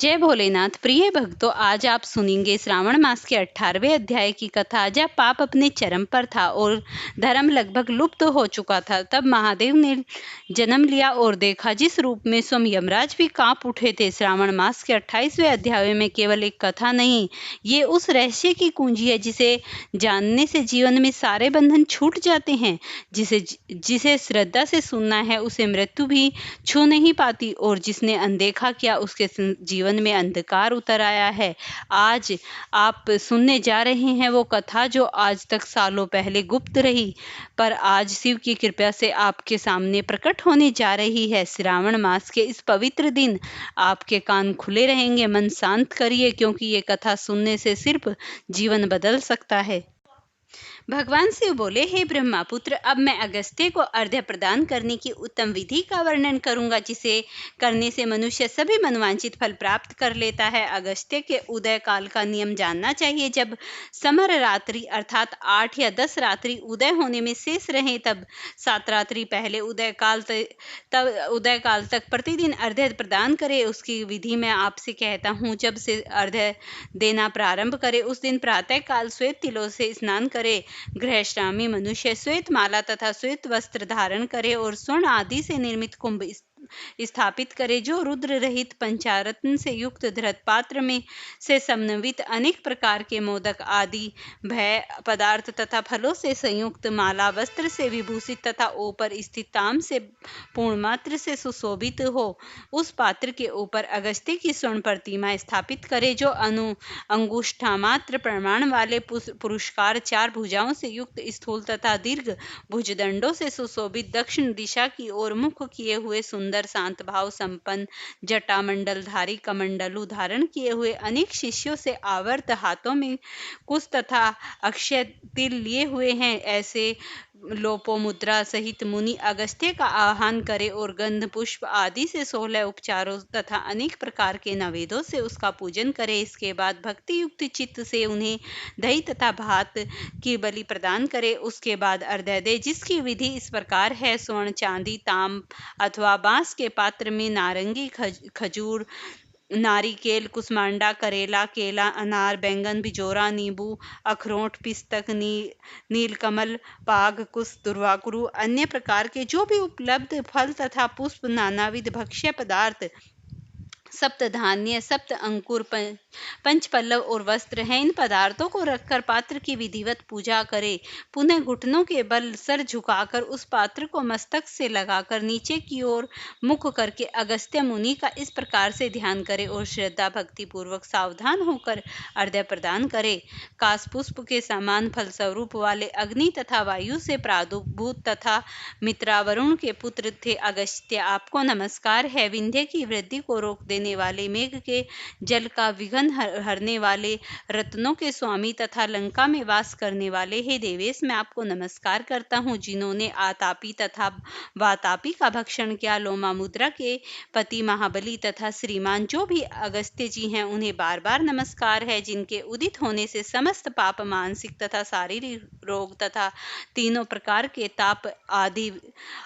जय भोलेनाथ। प्रिय भक्तों, आज आप सुनेंगे श्रावण मास के 18वें अध्याय की कथा। जब पाप अपने चरम पर था और धर्म लगभग लुप्त हो चुका था, तब महादेव ने जन्म लिया और देखा जिस रूप में स्वयं यमराज भी कांप उठे थे। श्रावण मास के 28वें अध्याय में केवल एक कथा नहीं, ये उस रहस्य की कुंजी है जिसे जानने से जीवन में सारे बंधन छूट जाते हैं। जिसे जिसे श्रद्धा से सुनना है उसे मृत्यु भी छू नहीं पाती, और जिसने अनदेखा किया उसके जीवन में अंधकार उतर आया है। आज आप सुनने जा रहे हैं वो कथा जो आज तक सालों पहले गुप्त रही, पर आज शिव की कृपा से आपके सामने प्रकट होने जा रही है। श्रावण मास के इस पवित्र दिन आपके कान खुले रहेंगे। मन शांत करिए, क्योंकि ये कथा सुनने से सिर्फ जीवन बदल सकता है। भगवान शिव बोले, हे ब्रह्मापुत्र, अब मैं अगस्त्य को अर्घ्य प्रदान करने की उत्तम विधि का वर्णन करूंगा, जिसे करने से मनुष्य सभी मनवांचित फल प्राप्त कर लेता है। अगस्त्य के उदय काल का नियम जानना चाहिए। जब समर रात्रि अर्थात 8 या 10 रात्रि उदय होने में शेष रहे, तब 7 रात्रि पहले उदय काल तक प्रतिदिन अर्घ्य प्रदान करे। उसकी विधि मैं आपसे कहता हूँ। जब से अर्घ्य देना प्रारंभ करे उस दिन प्रातः काल श्वेत तिलों से स्नान करे। गृहस्वामी मनुष्य श्वेत माला तथा श्वेत वस्त्र धारण करे और स्वर्ण आदि से निर्मित कुंभ स्थापित करे, जो रुद्र रहित पंचारत्न से युक्त धृत पात्र में से समन्वित अनेक प्रकार के मोदक आदि भय पदार्थ तथा फलों से संयुक्त माला वस्त्र से विभूषित तथा ऊपर स्थित ताम से पूर्ण मात्र से सुशोभित हो। उस पात्र के ऊपर अगस्त्य की स्वर्ण प्रतिमा स्थापित करे, जो अंगुष्ठामात्र प्रमाण वाले पुरुषकार 4 भुजाओं से युक्त स्थूल तथा दीर्घ भुजदंडों से सुशोभित दक्षिण दिशा की ओर मुख किए हुए सुंदर शांत भाव संपन्न जटामंडलधारी कमंडलु धारण किए हुए अनेक शिष्यों से आवर्त हाथों में कुश तथा अक्षय तिल लिए हुए हैं। ऐसे लोपोमुद्रा सहित मुनि अगस्त्य का आह्वान करे और गंध पुष्प आदि से 16 उपचारों तथा अनेक प्रकार के नवेदों से उसका पूजन करे। इसके बाद भक्ति युक्त चित्त से उन्हें दही तथा भात की बलि प्रदान करे। उसके बाद अर्घ्य दे, जिसकी विधि इस प्रकार है। स्वर्ण चांदी ताम अथवा बांस के पात्र में नारंगी खजूर नारिकेल कुसमांडा करेला केला अनार बैंगन बिजोरा नींबू अखरोट पिस्तक नीलकमल पाग कुश दुर्वाकुरु अन्य प्रकार के जो भी उपलब्ध फल तथा पुष्प नानाविध भक्ष्य पदार्थ सप्त धान्य सप्त अंकुर पंच पल्लव और वस्त्र हैं, इन पदार्थों को रखकर पात्र की विधिवत पूजा करे। पुनः घुटनों के बल सर झुकाकर उस पात्र को मस्तक से लगाकर नीचे की ओर मुख करके अगस्त्य मुनि का इस प्रकार से ध्यान करे और श्रद्धा भक्ति पूर्वक सावधान होकर अर्घ्य प्रदान करे। काश पुष्प के समान फल स्वरूप वाले अग्नि तथा वायु से प्रादुर्भूत तथा मित्रावरुण के पुत्र थे अगस्त्य, आपको नमस्कार है। विंध्य की वृद्धि को रोक देने वाले, मेघ के जल का विघन हरने वाले, रत्नों के स्वामी तथा लंका में वास करने वाले, हे देवेश, मैं आपको नमस्कार करता हूँ। जिन्होंने आतापी तथा वातापी का भक्षण किया, लोमामुद्रा के पति महाबली तथा श्रीमान जो भी अगस्त्य जी हैं, उन्हें बार बार नमस्कार है। जिनके उदित होने से समस्त पाप मानसिक तथा शारीरिक रोग तथा तीनों प्रकार के ताप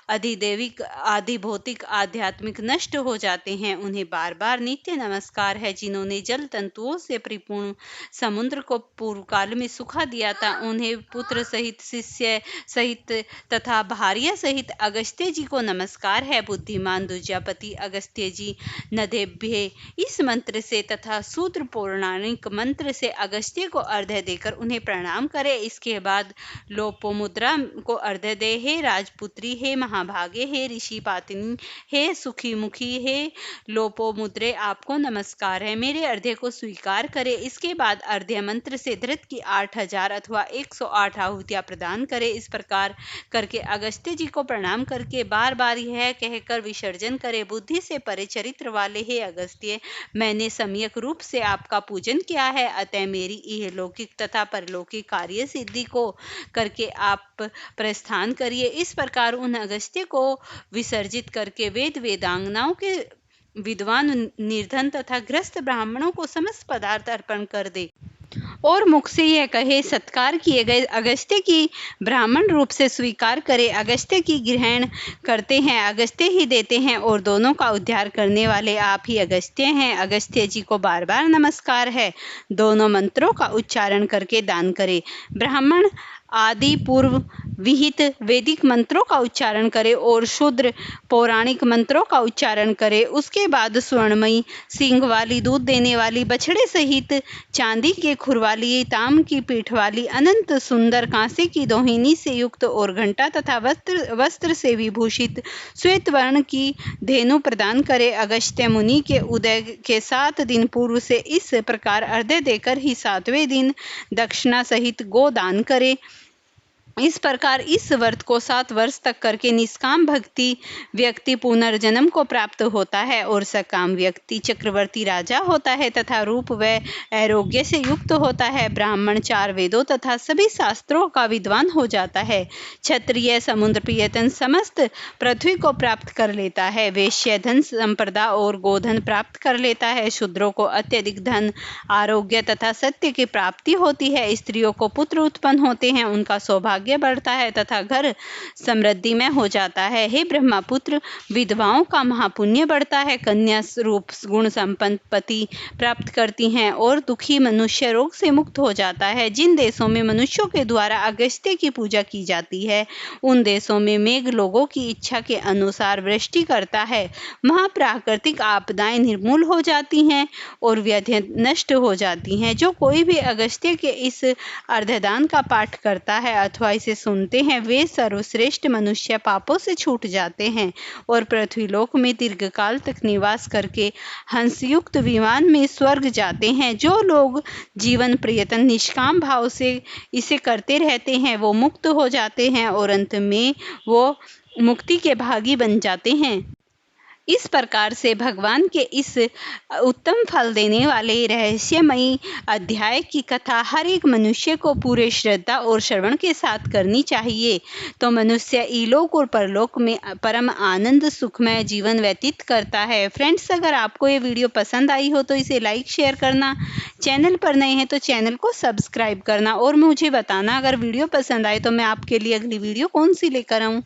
अधिदैविक आदि भौतिक आध्यात्मिक नष्ट हो जाते हैं, उन्हें बार बार नित्य नमस्कार है। जिन्होंने जल तंतुओं से परिपूर्ण समुद्र को पूर्व काल में सुखा दिया था, उन्हें पुत्र सहित शिष्य सहित तथा भार्या सहित अगस्त्य जी को नमस्कार है। बुद्धिमान दुर्जापति अगस्त्य जी नदेभ्य इस मंत्र से तथा सूत्र पौराणिक मंत्र से अगस्त्य को अर्घ्य देकर उन्हें प्रणाम करे। इसके बाद लोपोमुद्रा को अर्घ्य दे। हे राजपुत्री, हे महाभागे, हे ऋषि पातिनी, हे सुखी मुखी, हे लोपोमुद्रे, आपको नमस्कार है। मेरे अर्घ्य को स्वीकार करे। इसके बाद अर्घ्य मंत्र से धृत की 8000 अथवा 108 आहुतियां प्रदान करे। इस प्रकार करके अगस्त्य जी को प्रणाम करके बार बार यह कहकर विसर्जन करे, बुद्धि से परे चरित्र वाले हे अगस्त्य, मैंने सम्यक रूप से आपका पूजन किया है, अतः मेरी इहलौकिक तथा परलौकिक कार्य सिद्धि को करके आप प्रस्थान करिए। इस प्रकार उन अगस्त्य को विसर्जित करके वेदांगनाओं के विद्वान निर्धन तथा ग्रस्त ब्राह्मणों को समस्त पदार्थ अर्पण कर दे और मुख से यह कहे, सत्कार किए गए अगस्त्य की ब्राह्मण रूप से स्वीकार करे। अगस्त्य की ग्रहण करते हैं, अगस्त्य ही देते हैं और दोनों का उद्धार करने वाले आप ही अगस्त्य हैं। अगस्त्य जी को बार बार नमस्कार है। दोनों मंत्रों का उच्चारण करके दान करे। ब्राह्मण आदि पूर्व विहित वैदिक मंत्रों का उच्चारण करे और शूद्र पौराणिक मंत्रों का उच्चारण करे। उसके बाद स्वर्णमयी सींग वाली, दूध देने वाली, बछड़े सहित चांदी के खुर वाली, ताम की पीठ वाली, अनंत सुंदर कांसे की दोहिनी से युक्त और घंटा तथा वस्त्र से विभूषित श्वेत वर्ण की धेनु प्रदान करे। अगस्त्य मुनि के उदय के 7 दिन पूर्व से इस प्रकार अर्घ्य देकर ही 7वें दिन दक्षिणा सहित गोदान करे। इस प्रकार इस व्रत को 7 वर्ष तक करके निष्काम भक्ति व्यक्ति पुनर्जन्म को प्राप्त होता है और सकाम व्यक्ति चक्रवर्ती राजा होता है तथा रूप व आरोग्य से युक्त होता है। ब्राह्मण 4 वेदों तथा सभी शास्त्रों का विद्वान हो जाता है। क्षत्रिय समुद्र प्रियतन समस्त पृथ्वी को प्राप्त कर लेता है। वैश्य धन संपदा और गोधन प्राप्त कर लेता है। शूद्रों को अत्यधिक धन, आरोग्य तथा सत्य की प्राप्ति होती है। स्त्रियों को पुत्र उत्पन्न होते हैं, उनका सौभाग्य बढ़ता है तथा घर समृद्धि में हो जाता है। हे ब्रह्मपुत्र, विधवाओं का महापुण्य बढ़ता है। कन्या रूप गुण संपन्न पति प्राप्त करती हैं और दुखी मनुष्य रोग से मुक्त हो जाता है। जिन देशों में मनुष्यों के द्वारा अगस्त्य की पूजा की जाती है, उन देशों में मेघ लोगों की इच्छा के अनुसार वृष्टि करता है। वहाँ प्राकृतिक आपदाएं निर्मूल हो जाती हैं और व्याधियां नष्ट हो जाती हैं। जो कोई भी अगस्त्य के इस अर्धदान का पाठ करता है अथवा इसे सुनते हैं, वे सर्वश्रेष्ठ मनुष्य पापों से छूट जाते हैं और पृथ्वीलोक में दीर्घकाल तक निवास करके हंसयुक्त विमान में स्वर्ग जाते हैं। जो लोग जीवन प्रियतन निष्काम भाव से इसे करते रहते हैं, वो मुक्त हो जाते हैं और अंत में वो मुक्ति के भागी बन जाते हैं। इस प्रकार से भगवान के इस उत्तम फल देने वाले रहस्यमयी अध्याय की कथा हर एक मनुष्य को पूरे श्रद्धा और श्रवण के साथ करनी चाहिए, तो मनुष्य इलोक और परलोक में परम आनंद सुखमय जीवन व्यतीत करता है। फ्रेंड्स, अगर आपको ये वीडियो पसंद आई हो तो इसे लाइक शेयर करना, चैनल पर नए हैं तो चैनल को सब्सक्राइब करना और मुझे बताना अगर वीडियो पसंद आए तो मैं आपके लिए अगली वीडियो कौन सी लेकर आऊँ।